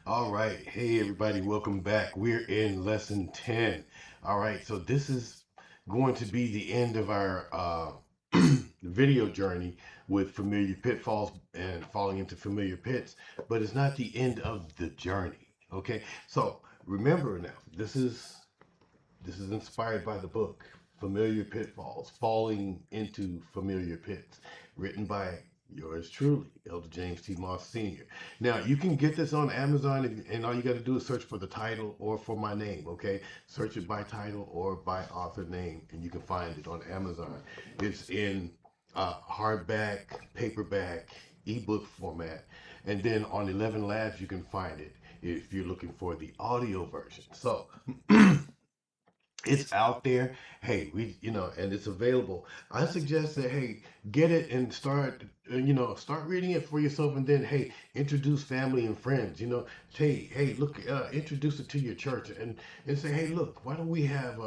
All right. Hey, everybody. Welcome back. We're in lesson 10. All right. So, this is going to be the end of our video journey with familiar pitfalls and falling into familiar pits, but it's not the end of the journey. Okay. So, remember now, this is inspired by the book Familiar Pitfalls, Falling into Familiar Pits, written by yours truly, Elder James T. Moss Sr. Now, you can get this on Amazon, and all you got to do is search for the title or for my name, okay? Search it by title or by author name, and you can find it on Amazon. It's in hardback, paperback, ebook format, and then on 11 Labs, you can find it if you're looking for the audio version. So, it's out there. Hey, and it's available. I suggest that, hey, get it and start reading it for yourself, and then, hey, introduce family and friends. Hey, look, introduce it to your church, and say, hey, look, why don't we have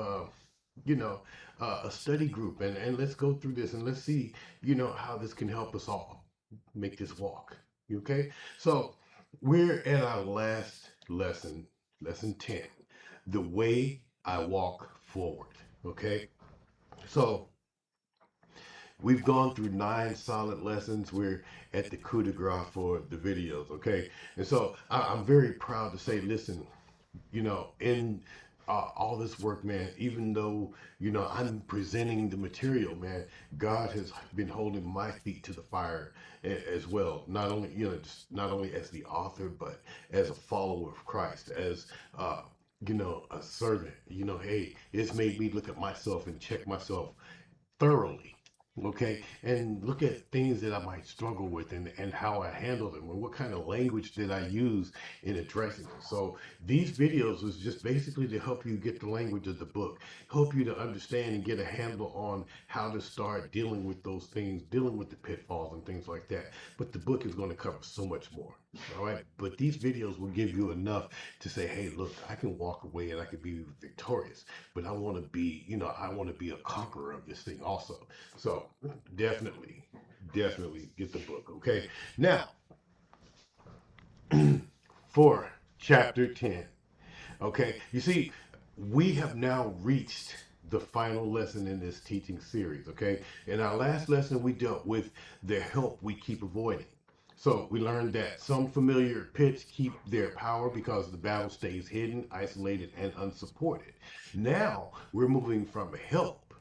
you know, a study group, and let's go through this, and let's see, how this can help us all make this walk. Okay, so we're at our last lesson, lesson 10, the way I walk forward. Okay, so we've gone through 9 solid lessons. We're at the coup de grace for the videos. Okay, and so I'm very proud to say, listen, in all this work, man, even though, I'm presenting the material, man, God has been holding my feet to the fire as well. Not only, just not only as the author, but as a follower of Christ, as, a servant. Hey, it's made me look at myself and check myself thoroughly. Okay, and look at things that I might struggle with, and how I handle them, and what kind of language did I use in addressing them. So these videos was just basically to help you get the language of the book, help you to understand and get a handle on how to start dealing with those things, dealing with the pitfalls and things like that. But the book is going to cover so much more. All right, but these videos will give you enough to say, hey, look, I can walk away and I can be victorious, but I want to be a conqueror of this thing also. So definitely, definitely get the book. Okay. Now, for chapter 10. Okay. You see, we have now reached the final lesson in this teaching series. Okay. In our last lesson, we dealt with the help we keep avoiding. So we learned that some familiar pits keep their power because the battle stays hidden, isolated, and unsupported. Now we're moving from help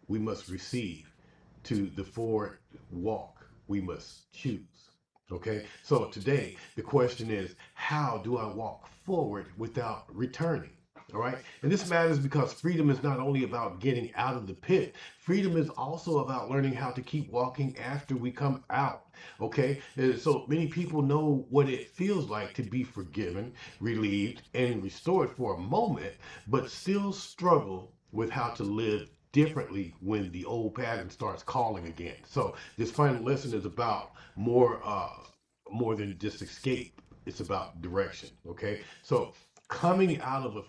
we must receive to the forward walk we must choose. Okay, so today the question is, how do I walk forward without returning? All right, and this matters because freedom is not only about getting out of the pit, freedom is also about learning how to keep walking after we come out. Okay, and so many people know what it feels like to be forgiven, relieved, and restored for a moment, but still struggle with how to live differently when the old pattern starts calling again. So this final lesson is about more than just escape. It's about direction. Okay, so coming out of a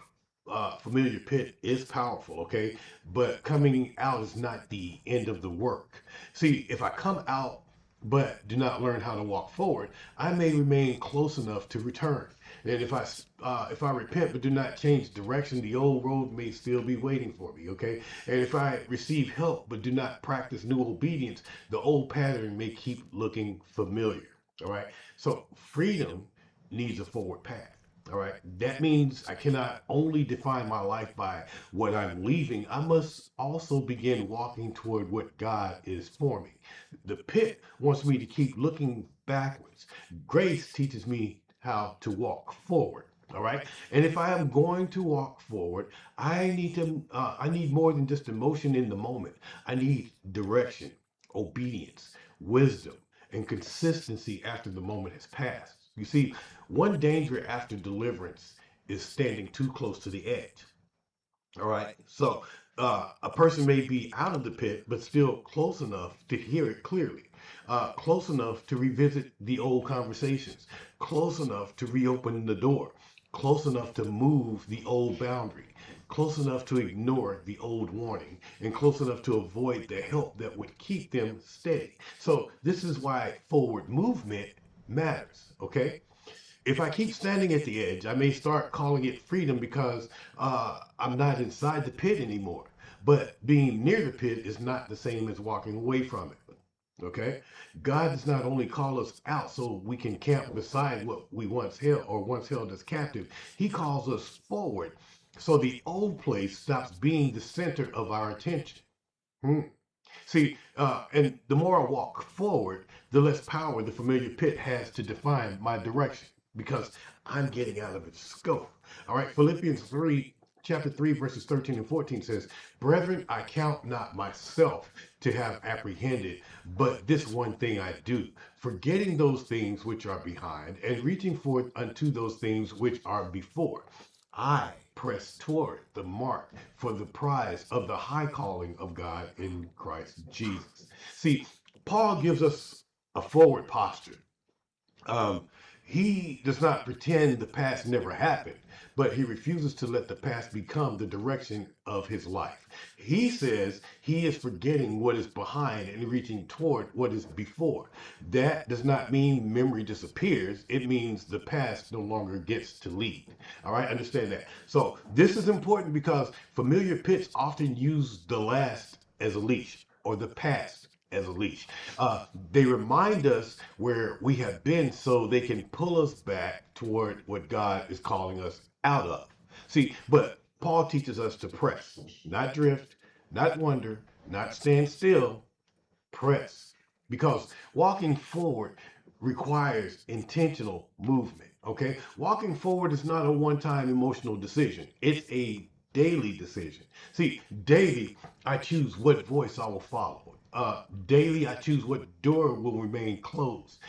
familiar pit is powerful. Okay, but coming out is not the end of the work. See, if I come out but do not learn how to walk forward, I may remain close enough to return. And if I repent but do not change direction, the old road may still be waiting for me. Okay. And if I receive help but do not practice new obedience, the old pattern may keep looking familiar. All right. So freedom needs a forward path. All right. That means I cannot only define my life by what I'm leaving, I must also begin walking toward what God is for me. The pit wants me to keep looking backwards. Grace teaches me how to walk forward. All right. And if I am going to walk forward, I need more than just emotion in the moment. I need direction, obedience, wisdom, and consistency after the moment has passed. You see, one danger after deliverance is standing too close to the edge. All right. So a person may be out of the pit, but still close enough to hear it clearly, close enough to revisit the old conversations, close enough to reopen the door, close enough to move the old boundary, close enough to ignore the old warning, and close enough to avoid the help that would keep them steady. So this is why forward movement matters. Okay. If I keep standing at the edge, I may start calling it freedom because I'm not inside the pit anymore. But being near the pit is not the same as walking away from it. Okay? God does not only call us out so we can camp beside what we once held or once held as captive, He calls us forward so the old place stops being the center of our attention. Hmm. See, and the more I walk forward, the less power the familiar pit has to define my direction because I'm getting out of its scope. All right, Philippians 3, chapter 3, verses 13 and 14 says, Brethren, I count not myself to have apprehended, but this one thing I do, forgetting those things which are behind and reaching forth unto those things which are before. I press toward the mark for the prize of the high calling of God in Christ Jesus. See, Paul gives us a forward posture. Um, he does not pretend the past never happened, but he refuses to let the past become the direction of his life. He says he is forgetting what is behind and reaching toward what is before. That does not mean memory disappears. It means the past no longer gets to lead. All right, understand that. So this is important because familiar pits often use the last as a leash or the past as a leash. Uh, they remind us where we have been so they can pull us back toward what God is calling us out of. See, but Paul teaches us to press, not drift, not wonder, not stand still, press. Because walking forward requires intentional movement. Okay? Walking forward is not a one time emotional decision, it's a daily decision. See, daily, I choose what voice I will follow. Daily, I choose what door will remain closed.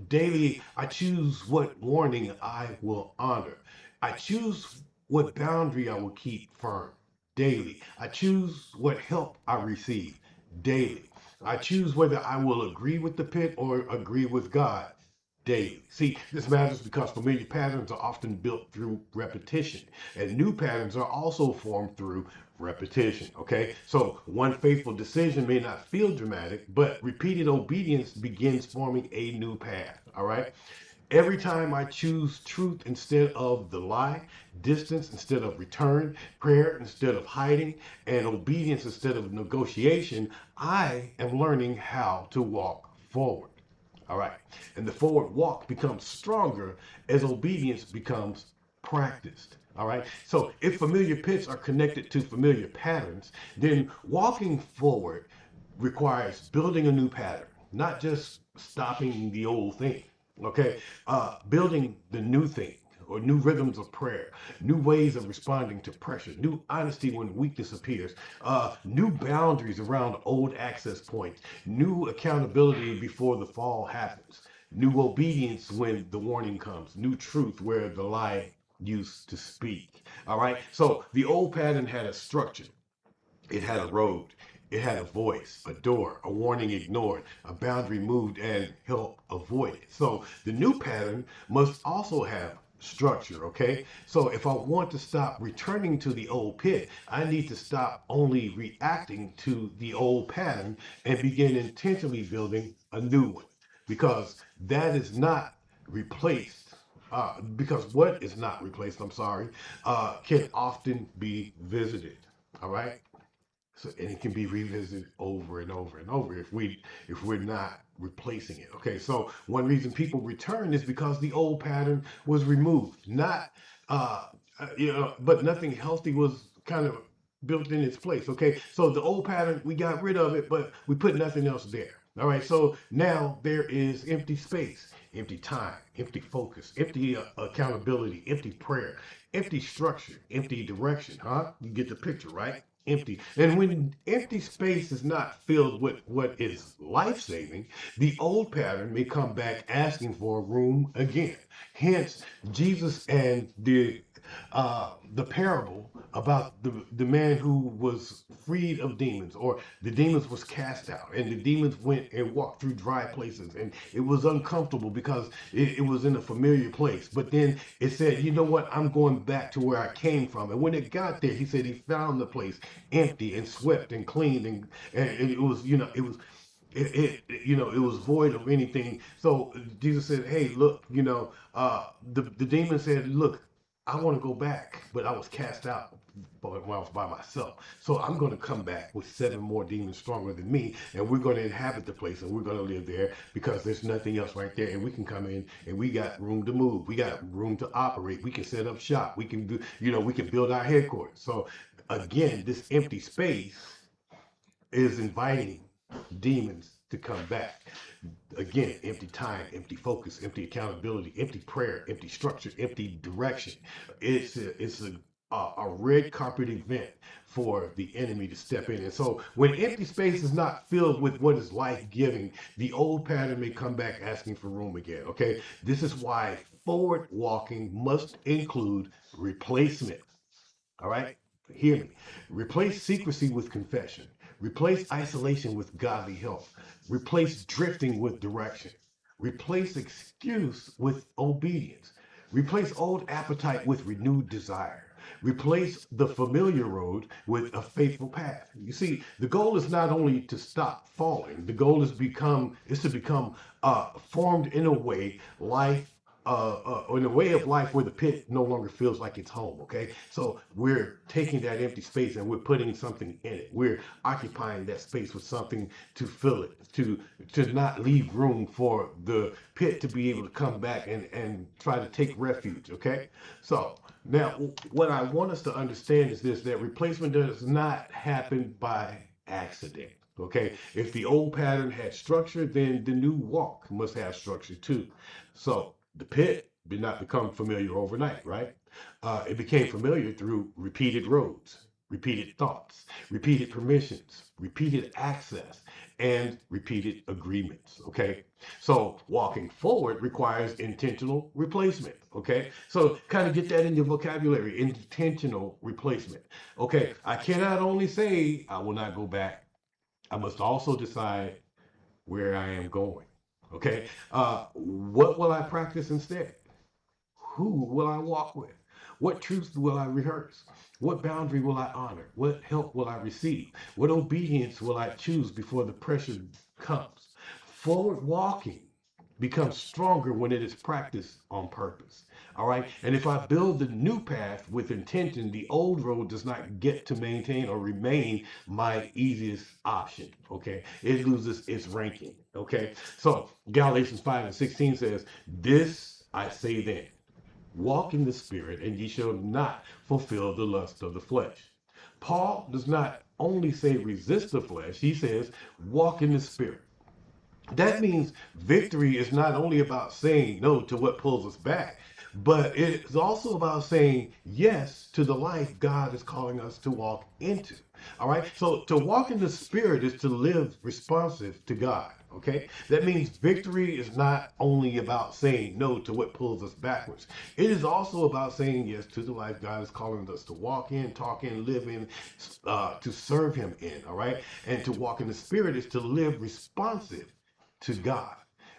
Daily, I choose what warning I will honor. I choose what boundary I will keep firm. Daily, I choose what help I receive. Daily, I choose whether I will agree with the pit or agree with God daily. See, this matters because familiar patterns are often built through repetition, and new patterns are also formed through repetition. Okay, so one faithful decision may not feel dramatic, but repeated obedience begins forming a new path. All right. Every time I choose truth instead of the lie, distance instead of return, prayer instead of hiding, and obedience instead of negotiation, I am learning how to walk forward. All right. And the forward walk becomes stronger as obedience becomes practiced. All right. So if familiar pits are connected to familiar patterns, then walking forward requires building a new pattern, not just stopping the old thing. Okay. Building the new thing or new rhythms of prayer, new ways of responding to pressure, new honesty when weakness appears, new boundaries around old access points, new accountability before the fall happens, new obedience when the warning comes, new truth where the lie used to speak. All right. So the old pattern had a structure. It had a road. It had a voice, a door, a warning ignored, a boundary moved, and help avoided. So the new pattern must also have structure, okay? So if I want to stop returning to the old pit, I need to stop only reacting to the old pattern and begin intentionally building a new one because that is not replaced. Because what is not replaced, I'm sorry, can often be visited. All right. So and it can be revisited over and over and over if we're not replacing it. Okay, so one reason people return is because the old pattern was removed, not but nothing healthy was kind of built in its place. Okay, so the old pattern we got rid of it, but we put nothing else there. All right, so now there is empty space, empty time, empty focus, empty accountability, empty prayer, empty structure, empty direction. Huh? You get the picture, right? Empty. And when empty space is not filled with what is life saving, the old pattern may come back asking for room again. Hence, Jesus and the parable about the man who was freed of demons, or the demons was cast out, and the demons went and walked through dry places, and it was uncomfortable because it was in a familiar place. But then it said, you know what? I'm going back to where I came from. And when it got there, he said he found the place empty and swept and clean, and it was, it was void of anything. So Jesus said, hey, look, the demon said, look, I want to go back, but I was cast out when I was by myself. So I'm going to come back with seven more demons stronger than me, and we're going to inhabit the place, and we're going to live there because there's nothing else right there, and we can come in, and we got room to move, we got room to operate, we can set up shop, we can do, we can build our headquarters. So again, this empty space is inviting demons to come back. Again, empty time, empty focus, empty accountability, empty prayer, empty structure, empty direction. It's a red carpet event for the enemy to step in. And so when empty space is not filled with what is life-giving, the old pattern may come back asking for room again. Okay. This is why forward walking must include replacement. All right? Hear me. Replace secrecy with confession. Replace isolation with godly help. Replace drifting with direction. Replace excuse with obedience. Replace old appetite with renewed desire. Replace the familiar road with a faithful path. You see, the goal is not only to stop falling. The goal is to become formed in a way life in a way of life where the pit no longer feels like it's home. Okay, so we're taking that empty space and we're putting something in it. We're occupying that space with something to fill it, to not leave room for the pit to be able to come back and try to take refuge. Okay, so now what I want us to understand is this: that replacement does not happen by accident. Okay, if the old pattern had structure, then the new walk must have structure too. So the pit did not become familiar overnight, right? It became familiar through repeated roads, repeated thoughts, repeated permissions, repeated access, and repeated agreements. Okay. So walking forward requires intentional replacement. Okay. So kind of get that in your vocabulary: intentional replacement. Okay. I cannot only say I will not go back, I must also decide where I am going. Okay. What will I practice instead? Who will I walk with? What truths will I rehearse? What boundary will I honor? What help will I receive? What obedience will I choose before the pressure comes? Forward walking becomes stronger when it is practiced on purpose. All right. And if I build the new path with intention, the old road does not get to maintain or remain my easiest option. Okay. It loses its ranking. Okay. So Galatians 5:16 says, this I say then, walk in the spirit, and ye shall not fulfill the lust of the flesh. Paul does not only say resist the flesh, he says walk in the spirit. That means victory is not only about saying no to what pulls us back, but it's also about saying yes to the life God is calling us to walk into. All right. So to walk in the spirit is to live responsive to God. Okay. That means victory is not only about saying no to what pulls us backwards. It is also about saying yes to the life God is calling us to walk in, talk in, live in, to serve Him in. All right. And to walk in the spirit is to live responsive to God.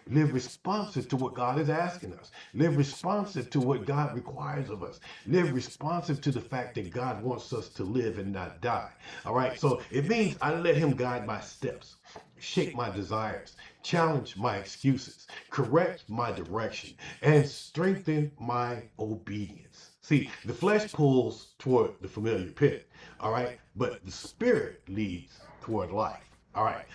Live responsive to what God is asking us. Live responsive to what God requires of us. Live responsive to the fact that God wants us to live and not die. All right. So it means I let Him guide my steps, shape my desires, challenge my excuses, correct my direction, and strengthen my obedience. See, the flesh pulls toward the familiar pit. All right. But the spirit leads toward life. All right.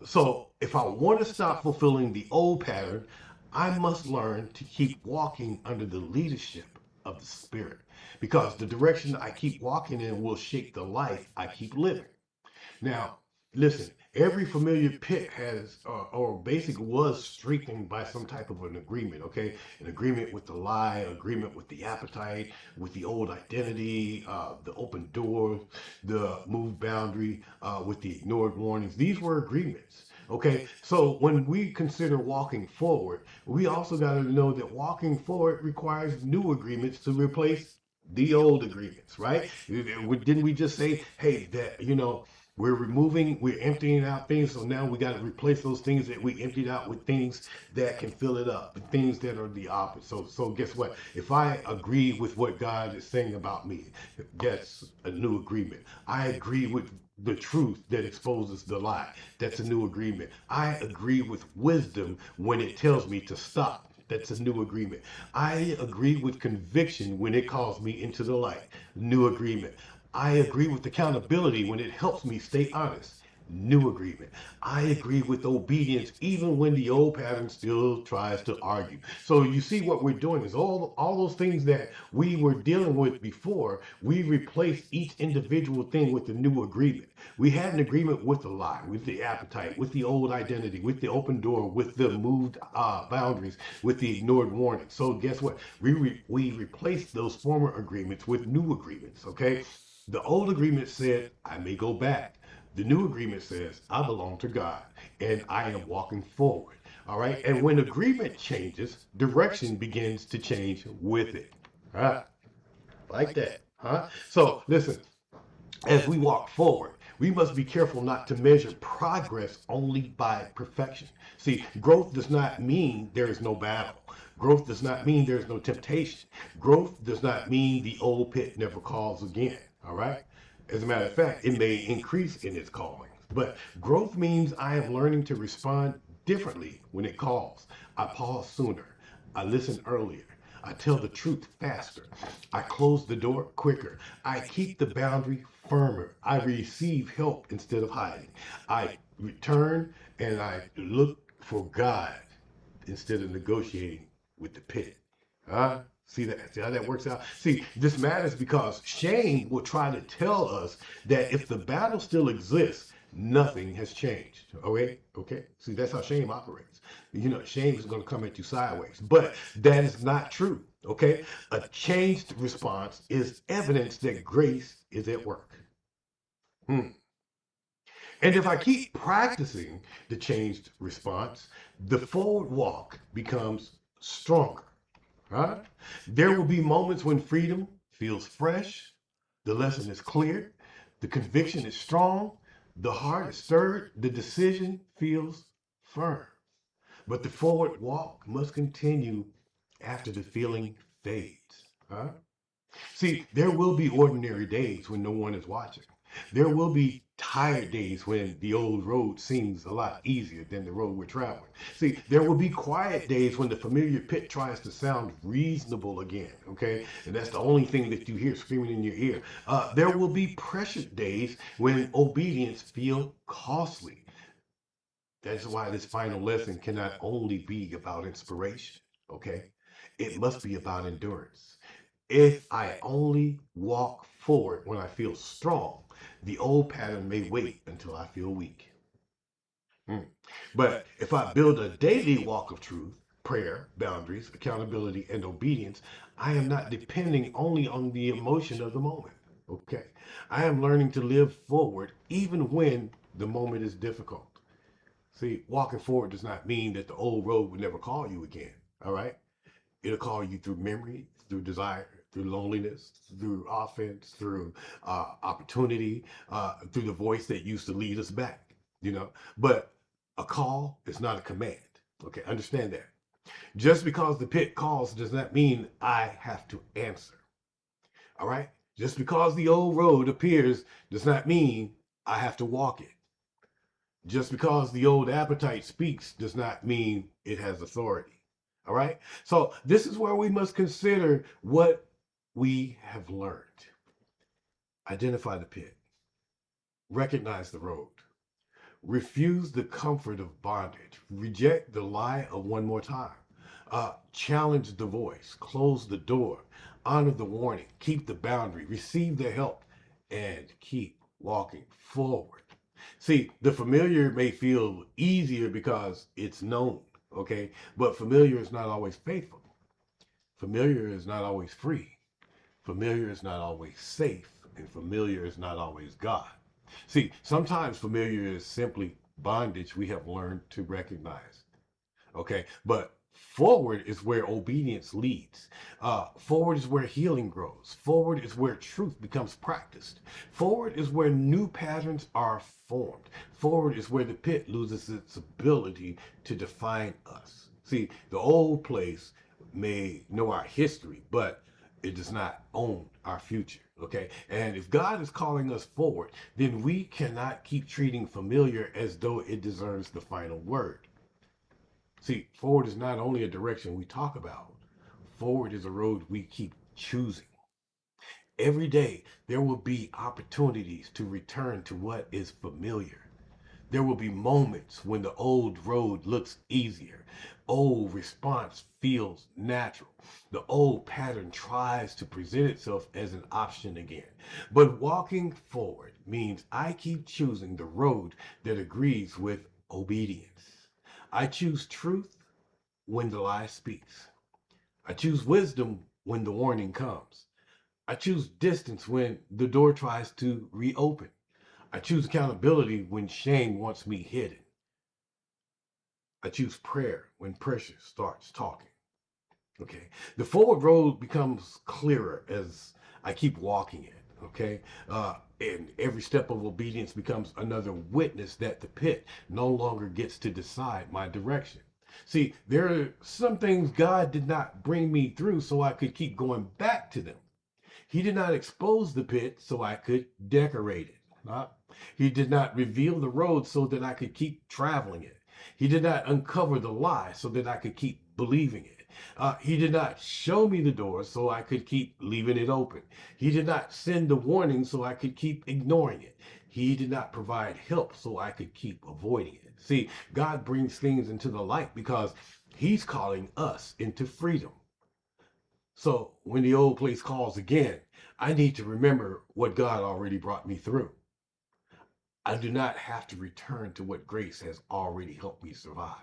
So if I want to stop fulfilling the old pattern, I must learn to keep walking under the leadership of the Spirit, because the direction I keep walking in will shape the life I keep living. Now, listen, every familiar pit has, or basically was strengthened by some type of an agreement, okay? An agreement with the lie, agreement with the appetite, with the old identity, the open door, the moved boundary, with the ignored warnings. These were agreements. Okay, so when we consider walking forward, we also got to know that walking forward requires new agreements to replace the old agreements, right? Didn't we just say, hey, that, we're emptying out things, so now we got to replace those things that we emptied out with things that can fill it up, things that are the opposite. So guess what? If I agree with what God is saying about me, that's a new agreement. I agree with the truth that exposes the lie. That's a new agreement. I agree with wisdom when it tells me to stop. That's a new agreement. I agree with conviction when it calls me into the light. New agreement. I agree with accountability when it helps me stay honest. New agreement. I agree with obedience even when the old pattern still tries to argue. So you see what we're doing is all those things that we were dealing with before, we replaced each individual thing with a new agreement. We had an agreement with the lie, with the appetite, with the old identity, with the open door, with the moved boundaries, with the ignored warning. So guess what? We replaced those former agreements with new agreements. Okay, the old agreement said I may go back. The new agreement says I belong to God and I am walking forward. All right. And when agreement changes, direction begins to change with it. Huh? Like that. Huh? So listen, as we walk forward, we must be careful not to measure progress only by perfection. See, growth does not mean there is no battle. Growth does not mean there is no temptation. Growth does not mean the old pit never calls again. All right? As a matter of fact, it may increase in its calling. But growth means I am learning to respond differently when it calls. I pause sooner. I listen earlier. I tell the truth faster. I close the door quicker. I keep the boundary firmer. I receive help instead of hiding. I return and I look for God instead of negotiating with the pit. Huh? See that? See how that works out? See, this matters because shame will try to tell us that if the battle still exists, nothing has changed. Okay? Okay? See, that's how shame operates. You know, shame is going to come at you sideways. But that is not true. Okay? A changed response is evidence that grace is at work. Hmm. And if I keep practicing the changed response, the forward walk becomes stronger. Right? There will be moments when freedom feels fresh, the lesson is clear, the conviction is strong, the heart is stirred, the decision feels firm. But the forward walk must continue after the feeling fades. Huh? See, there will be ordinary days when no one is watching. There will be tired days when the old road seems a lot easier than the road we're traveling. See, there will be quiet days when the familiar pit tries to sound reasonable again, okay? And that's the only thing that you hear screaming in your ear. There will be pressured days when obedience feels costly. That's why this final lesson cannot only be about inspiration, okay? It must be about endurance. If I only walk forward when I feel strong, the old pattern may wait until I feel weak. Mm. But if I build a daily walk of truth, prayer, boundaries, accountability, and obedience, I am not depending only on the emotion of the moment. Okay. I am learning to live forward even when the moment is difficult. See, walking forward does not mean that the old road will never call you again. All right. It'll call you through memory, through desire, through loneliness, through offense, through opportunity, through the voice that used to lead us back, you know. But a call is not a command. Okay, understand that. Just because the pit calls does not mean I have to answer. All right? Just because the old road appears does not mean I have to walk it. Just because the old appetite speaks does not mean it has authority. All right? So, this is where we must consider what we have learned. Identify the pit, recognize the road, refuse the comfort of bondage, reject the lie of one more time, challenge the voice, close the door, honor the warning, keep the boundary, receive the help, and keep walking forward. See, the familiar may feel easier because it's known, okay? But familiar is not always faithful. Familiar is not always free. Familiar is not always safe. And familiar is not always God. See, sometimes familiar is simply bondage we have learned to recognize. Okay, but forward is where obedience leads. Forward is where healing grows. Forward is where truth becomes practiced. Forward is where new patterns are formed. Forward is where the pit loses its ability to define us. See, the old place may know our history, but it does not own our future. Okay, and if God is calling us forward, then we cannot keep treating familiar as though it deserves the final word. See, forward is not only a direction we talk about, forward is a road we keep choosing. Every day, there will be opportunities to return to what is familiar. There will be moments when the old road looks easier. Old response feels natural. The old pattern tries to present itself as an option again. But walking forward means I keep choosing the road that agrees with obedience. I choose truth when the lie speaks. I choose wisdom when the warning comes. I choose distance when the door tries to reopen. I choose accountability when shame wants me hidden. I choose prayer when pressure starts talking. Okay. The forward road becomes clearer as I keep walking it. Okay. And every step of obedience becomes another witness that the pit no longer gets to decide my direction. See, there are some things God did not bring me through so I could keep going back to them. He did not expose the pit so I could decorate it. He did not reveal the road so that I could keep traveling it. He did not uncover the lie so that I could keep believing it. He did not show me the door so I could keep leaving it open. He did not send the warning so I could keep ignoring it. He did not provide help so I could keep avoiding it. See, God brings things into the light because He's calling us into freedom. So when the old place calls again, I need to remember what God already brought me through. I do not have to return to what grace has already helped me survive.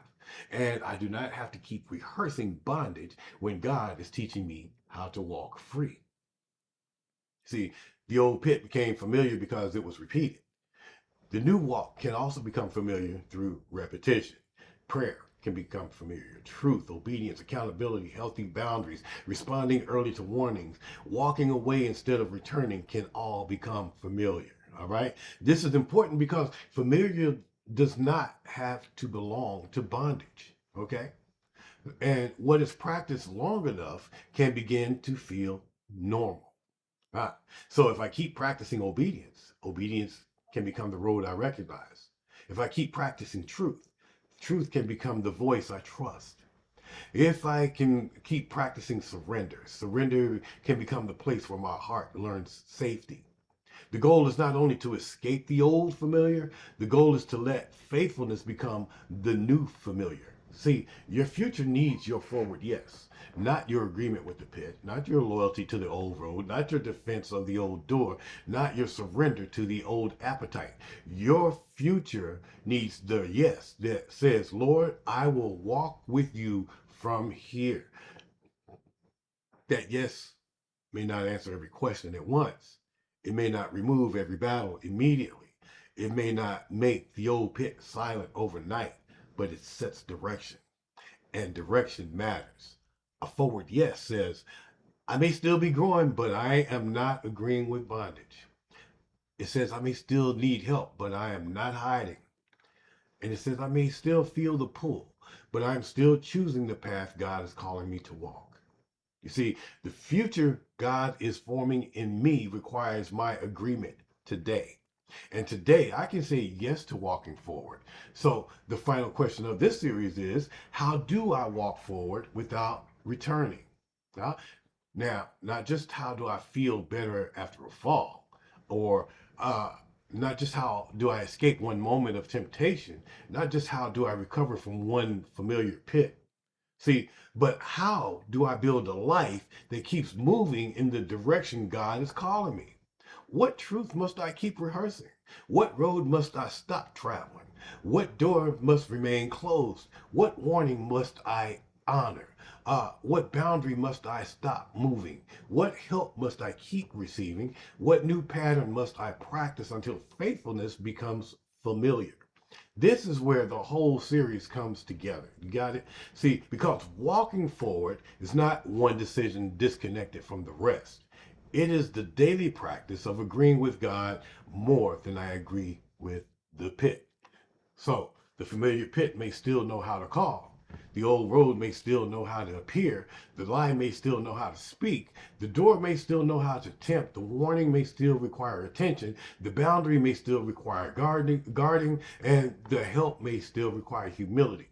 And I do not have to keep rehearsing bondage when God is teaching me how to walk free. See, the old pit became familiar because it was repeated. The new walk can also become familiar through repetition. Prayer can become familiar. Truth, obedience, accountability, healthy boundaries, responding early to warnings, walking away instead of returning can all become familiar. All right. This is important because familiar does not have to belong to bondage. Okay. And what is practiced long enough can begin to feel normal. Ah, so if I keep practicing obedience, obedience can become the road I recognize. If I keep practicing truth, truth can become the voice I trust. If I can keep practicing surrender, surrender can become the place where my heart learns safety. The goal is not only to escape the old familiar, the goal is to let faithfulness become the new familiar. See, your future needs your forward yes, not your agreement with the pit, not your loyalty to the old road, not your defense of the old door, not your surrender to the old appetite. Your future needs the yes that says, Lord, I will walk with you from here. That yes may not answer every question at once. It may not remove every battle immediately. It may not make the old pit silent overnight, but it sets direction, and direction matters. A forward yes says, I may still be growing, but I am not agreeing with bondage. It says, I may still need help, but I am not hiding. And it says, I may still feel the pull, but I'm still choosing the path God is calling me to walk. You see, the future God is forming in me requires my agreement today. And today I can say yes to walking forward. So the final question of this series is, how do I walk forward without returning? Now, not just how do I feel better after a fall, or uh, not just how do I escape one moment of temptation, not just how do I recover from one familiar pit. See, but how do I build a life that keeps moving in the direction God is calling me? What truth must I keep rehearsing? What road must I stop traveling? What door must remain closed? What warning must I honor? What boundary must I stop moving? What help must I keep receiving? What new pattern must I practice until faithfulness becomes familiar? This is where the whole series comes together. You got it? See, because walking forward is not one decision disconnected from the rest. It is the daily practice of agreeing with God more than I agree with the pit. So, the familiar pit may still know how to call, The old road may still know how to appear. The lie may still know how to speak. The door may still know how to tempt. The warning may still require attention. The boundary may still require guarding, and the help may still require humility.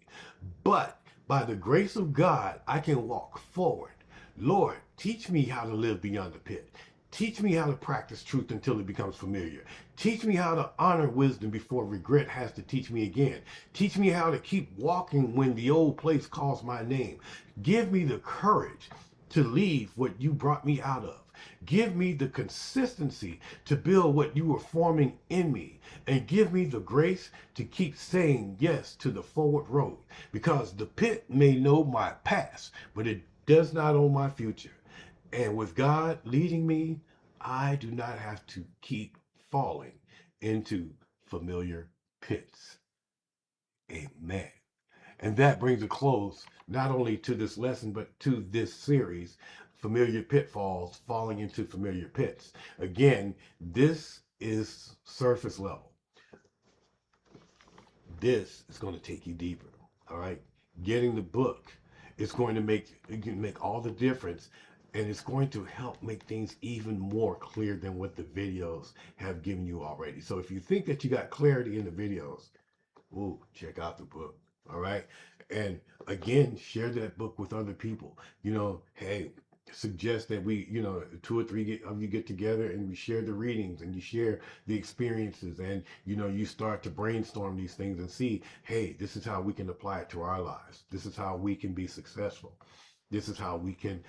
But by the grace of God, I can walk forward. Lord, teach me how to live beyond the pit. Teach me how to practice truth until it becomes familiar. Teach me how to honor wisdom before regret has to teach me again. Teach me how to keep walking when the old place calls my name. Give me the courage to leave what you brought me out of. Give me the consistency to build what you are forming in me. And give me the grace to keep saying yes to the forward road. Because the pit may know my past, but it does not own my future. And with God leading me, I do not have to keep falling into familiar pits. Amen. And that brings a close not only to this lesson, but to this series, Familiar Pitfalls, Falling into Familiar Pits. Again, this is surface level. This is going to take you deeper. All right. Getting the book is going to make all the difference, and it's going to help make things even more clear than what the videos have given you already. So if you think that you got clarity in the videos, ooh, check out the book. All right. And again, share that book with other people. Hey, suggest that we, two or three of you get together and we share the readings and you share the experiences, and, you start to brainstorm these things and see, hey, this is how we can apply it to our lives. This is how we can be successful. This is how we can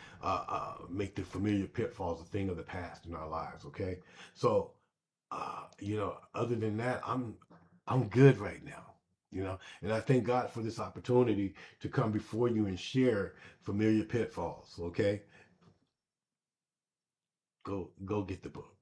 make the familiar pitfalls a thing of the past in our lives. Okay. So, other than that, I'm good right now. And I thank God for this opportunity to come before you and share familiar pitfalls. Okay, go get the book.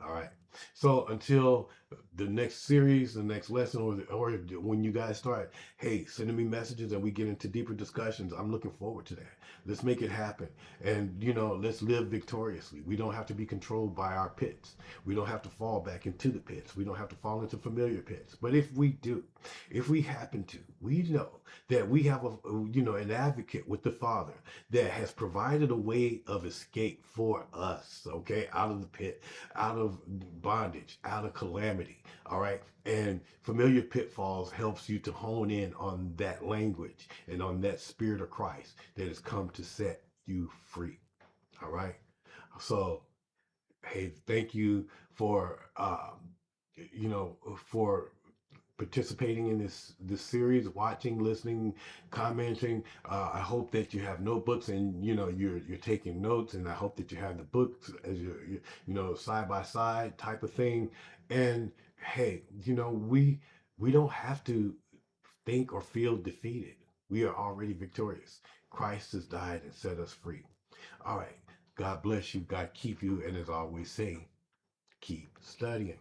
All right. So until the next series, the next lesson, or when you guys start, hey, sending me messages and we get into deeper discussions. I'm looking forward to that. Let's make it happen, and let's live victoriously. We don't have to be controlled by our pits. We don't have to fall back into the pits. We don't have to fall into familiar pits. But if we do, if we happen to, we know that we have an advocate with the Father that has provided a way of escape for us, okay, out of the pit, out of bondage, out of calamity. All right. And familiar pitfalls helps you to hone in on that language and on that spirit of Christ that has come to set you free. All right. So, hey, thank you for, for participating in this series, watching, listening, commenting. I hope that you have notebooks and you're taking notes, and I hope that you have the books as side by side type of thing. And hey, we don't have to think or feel defeated. We are already victorious. Christ has died and set us free. All right. God bless you. God keep you. And as I always say, keep studying.